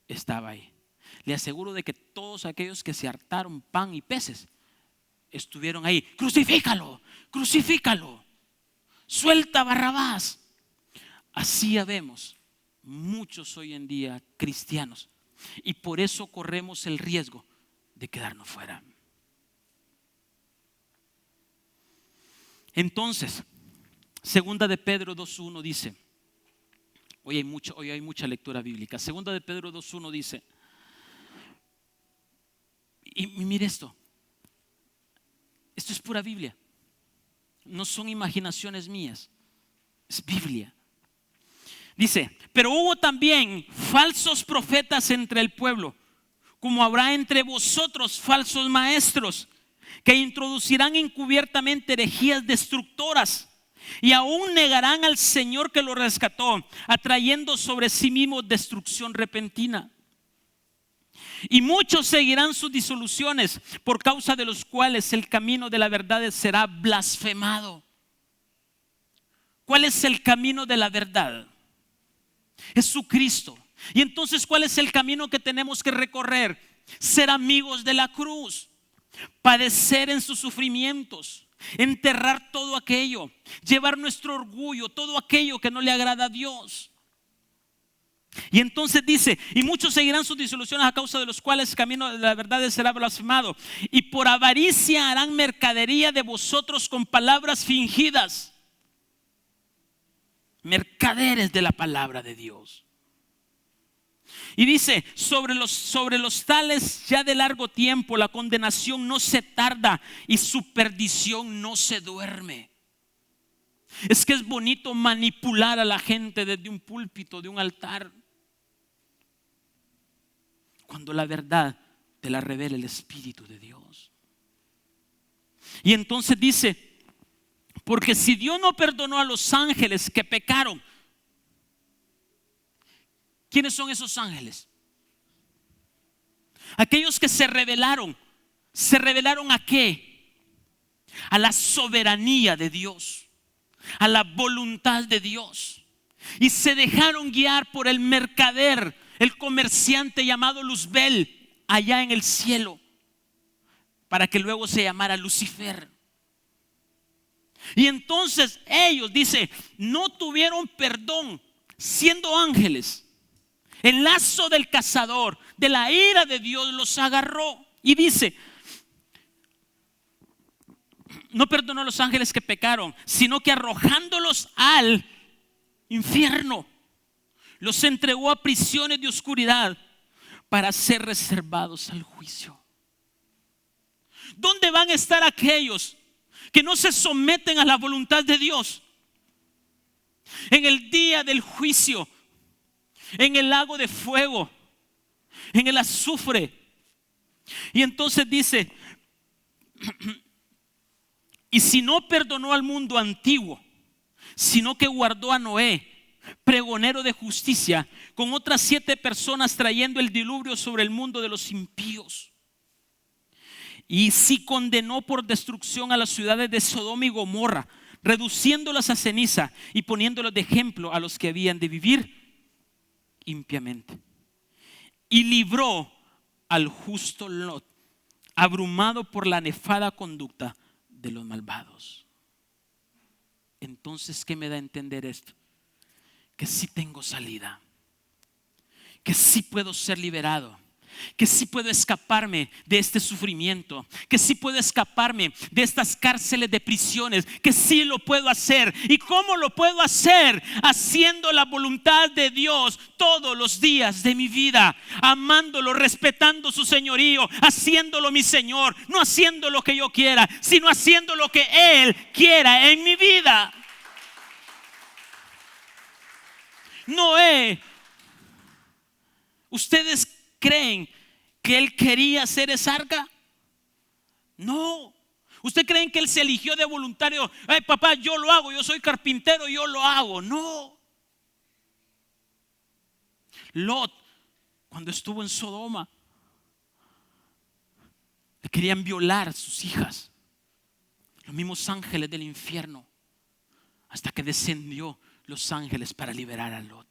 estaba ahí. Le aseguro de que todos aquellos que se hartaron pan y peces estuvieron ahí. Crucifícalo, crucifícalo, suelta a Barrabás. Así habemos muchos hoy en día cristianos, y por eso corremos el riesgo de quedarnos fuera. Entonces, segunda de Pedro 2:1 dice: Hoy hay mucha lectura bíblica. Segunda de Pedro 2:1 dice, y mire esto es pura Biblia, no son imaginaciones mías, es Biblia. Dice, pero hubo también falsos profetas entre el pueblo, como habrá entre vosotros falsos maestros, que introducirán encubiertamente herejías destructoras y aún negarán al Señor que lo rescató, atrayendo sobre sí mismos destrucción repentina. Y muchos seguirán sus disoluciones, por causa de los cuales el camino de la verdad será blasfemado. ¿Cuál es el camino de la verdad? Jesucristo. Y entonces, ¿cuál es el camino que tenemos que recorrer? Ser amigos de la cruz, padecer en sus sufrimientos, enterrar todo aquello, llevar nuestro orgullo, todo aquello que no le agrada a Dios. Y entonces dice, y muchos seguirán sus disoluciones, a causa de los cuales el camino de la verdad será blasfemado, y por avaricia harán mercadería de vosotros con palabras fingidas. Mercaderes de la palabra de Dios. Y dice, sobre los tales ya de largo tiempo la condenación no se tarda y su perdición no se duerme. Es que es bonito manipular a la gente desde un púlpito, de un altar, cuando la verdad te la revela el Espíritu de Dios. Y entonces dice, porque si Dios no perdonó a los ángeles que pecaron, ¿quiénes son esos ángeles? Aquellos que se rebelaron. ¿Se rebelaron a qué? A la soberanía de Dios, a la voluntad de Dios, y se dejaron guiar por el mercader, el comerciante llamado Luzbel, allá en el cielo, para que luego se llamara Lucifer. Y entonces ellos, dice, no tuvieron perdón siendo ángeles. El lazo del cazador, de la ira de Dios, los agarró. Y dice, no perdonó a los ángeles que pecaron, sino que arrojándolos al infierno, los entregó a prisiones de oscuridad para ser reservados al juicio. ¿Dónde van a estar aquellos que no se someten a la voluntad de Dios? En el día del juicio, en el lago de fuego, en el azufre. Y entonces dice, y si no perdonó al mundo antiguo, sino que guardó a Noé, pregonero de justicia, con otras 7 personas, trayendo el diluvio sobre el mundo de los impíos. Y si condenó por destrucción a las ciudades de Sodoma y Gomorra, reduciéndolas a ceniza y poniéndolas de ejemplo a los que habían de vivir impiamente. Y libró al justo Lot, abrumado por la nefanda conducta de los malvados. Entonces, ¿qué me da a entender esto? Que sí tengo salida, que sí puedo ser liberado, que sí puedo escaparme de este sufrimiento, que sí puedo escaparme de estas cárceles de prisiones, que sí lo puedo hacer. ¿Y cómo lo puedo hacer? Haciendo la voluntad de Dios todos los días de mi vida, amándolo, respetando su señorío, haciéndolo mi Señor, no haciendo lo que yo quiera, sino haciendo lo que Él quiera en mi vida. Noé, ¿ustedes creen que él quería hacer esa arca? No. ¿Ustedes creen que él se eligió de voluntario? Ay, papá, yo lo hago, yo soy carpintero, yo lo hago. No. Lot, cuando estuvo en Sodoma, le querían violar a sus hijas, los mismos ángeles del infierno, hasta que descendió los ángeles para liberar a Lot.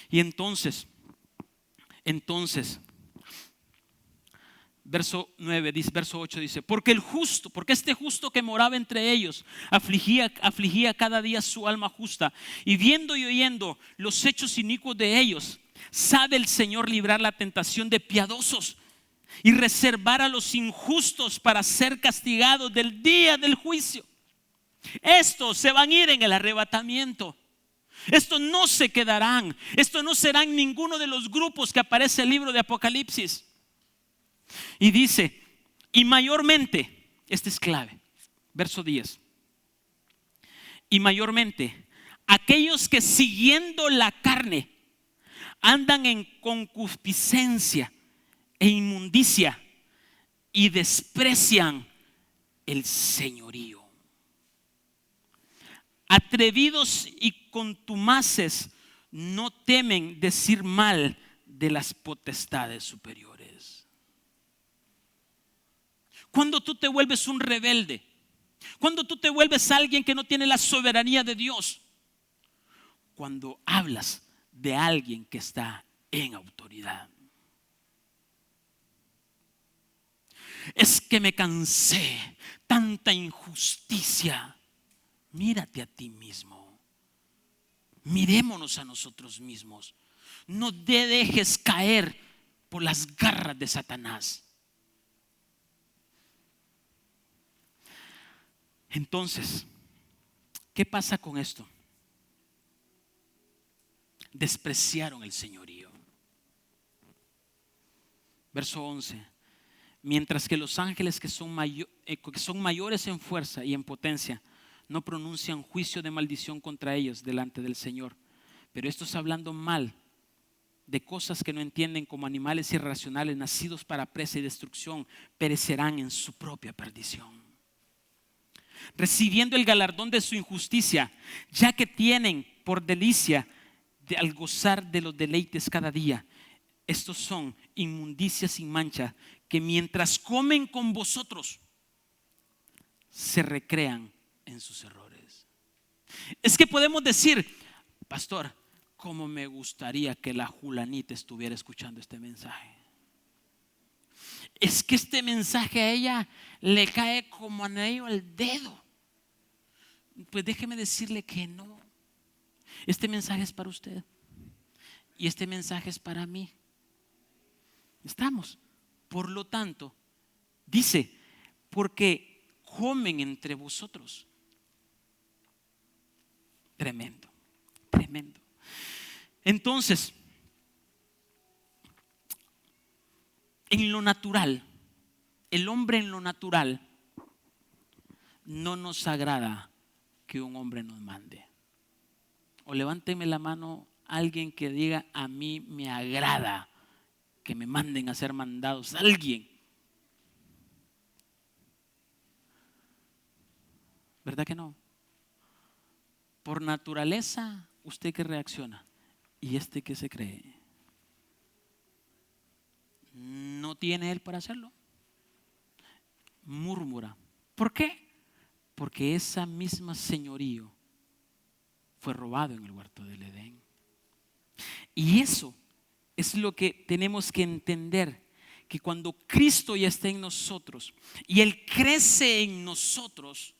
Y entonces, verso 8 dice, porque este justo que moraba entre ellos afligía cada día su alma justa, y viendo y oyendo los hechos inicuos de ellos, sabe el Señor librar la tentación de piadosos y reservar a los injustos para ser castigados del día del juicio. Estos se van a ir en el arrebatamiento. Estos no se quedarán. Estos no serán ninguno de los grupos que aparece en el libro de Apocalipsis. Y dice, y mayormente, este es clave, verso 10. Y mayormente, aquellos que siguiendo la carne andan en concupiscencia e inmundicia y desprecian el señorío. Atrevidos y contumaces no temen decir mal de las potestades superiores. Cuando tú te vuelves un rebelde, cuando tú te vuelves alguien que no tiene la soberanía de Dios, cuando hablas de alguien que está en autoridad. Es que me cansé, tanta injusticia. Mírate a ti mismo. Mirémonos a nosotros mismos. No te dejes caer por las garras de Satanás. Entonces, ¿qué pasa con esto? Despreciaron el señorío. Verso 11. Mientras que los ángeles que son mayores en fuerza y en potencia no pronuncian juicio de maldición contra ellos delante del Señor. Pero estos hablando mal de cosas que no entienden, como animales irracionales nacidos para presa y destrucción, perecerán en su propia perdición, recibiendo el galardón de su injusticia, ya que tienen por delicia al gozar de los deleites cada día. Estos son inmundicias sin mancha, que mientras comen con vosotros se recrean en sus errores. Es que podemos decir, pastor, cómo me gustaría que la Julanita estuviera escuchando este mensaje. Es que este mensaje a ella le cae como anillo al dedo. Pues déjeme decirle que no. Este mensaje es para usted y este mensaje es para mí. Estamos. Por lo tanto, dice, porque comen entre vosotros. Tremendo, tremendo. Entonces, en lo natural, el hombre en lo natural, no nos agrada que un hombre nos mande. O levánteme la mano alguien que diga, a mí me agrada que me manden a ser mandados. Alguien. ¿Verdad que no? Por naturaleza, usted que reacciona y este que se cree, no tiene él para hacerlo. Murmura. ¿Por qué? Porque esa misma señorío fue robado en el huerto del Edén. Y eso es lo que tenemos que entender, que cuando Cristo ya está en nosotros y Él crece en nosotros,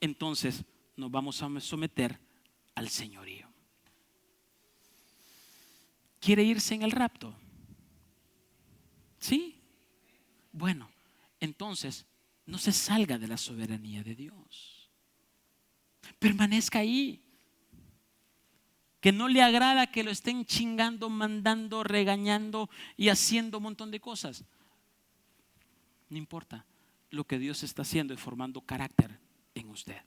entonces nos vamos a someter al señorío. ¿Quiere irse en el rapto? ¿Sí? Bueno, entonces no se salga de la soberanía de Dios. Permanezca ahí. Que no le agrada que lo estén chingando, mandando, regañando y haciendo un montón de cosas. No importa. Lo que Dios está haciendo es formando carácter en usted.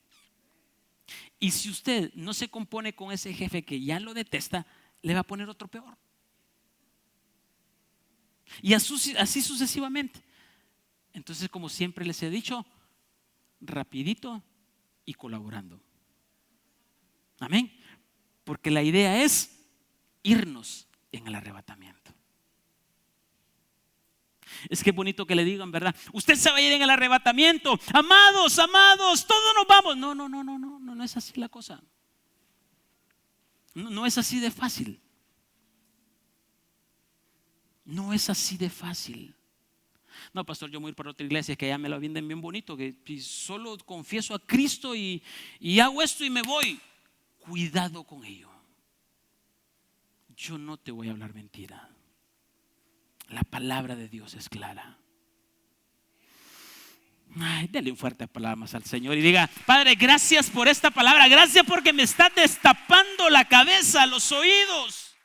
Y si usted no se compone con ese jefe que ya lo detesta, le va a poner otro peor. Y así sucesivamente. Entonces, como siempre les he dicho, rapidito y colaborando. Amén. Porque la idea es irnos en el arrebatamiento. Es que es bonito que le digan, ¿verdad? Usted se va a ir en el arrebatamiento. Amados, amados, todos nos vamos. No es así la cosa. No es así de fácil. No es así de fácil. No, pastor, yo voy a ir para otra iglesia que allá me lo venden bien bonito, que solo confieso a Cristo y hago esto y me voy. Cuidado con ello. Yo no te voy a hablar mentira. La palabra de Dios es clara. Ay, dele un fuerte aplauso al Señor y diga: Padre, gracias por esta palabra. Gracias porque me está destapando la cabeza, los oídos.